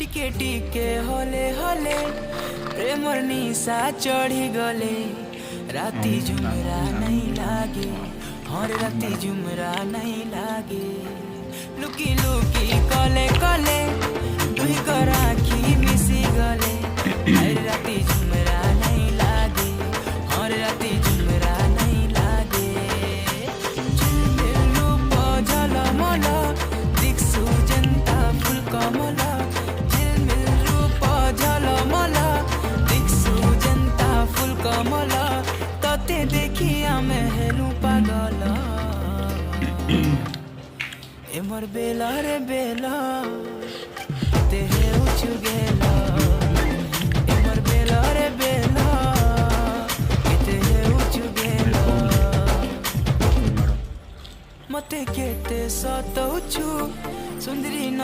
टिके टिके हले हले प्रेमर निशा चढ़ी गले राती झुमरा नहीं लागे हर राती झुमरा नहीं लागे लुकी लुकी कले कले दुई को राखी मिसी गले हर राती झुमरा नहीं लागे हर राती झुमरा नहीं लागे झिलमिल रूप झलमल दिक्सु जनता फुल कमल झिलमिल रूप झलमल दिक्सु जनता फुल कमल तते देखी आमे हेलु पागल एमर बेला रे बेला ते हे उचु गेला एमर बेला रे बेला ते हे उचु गेला मते केते सतौछु सुंदरी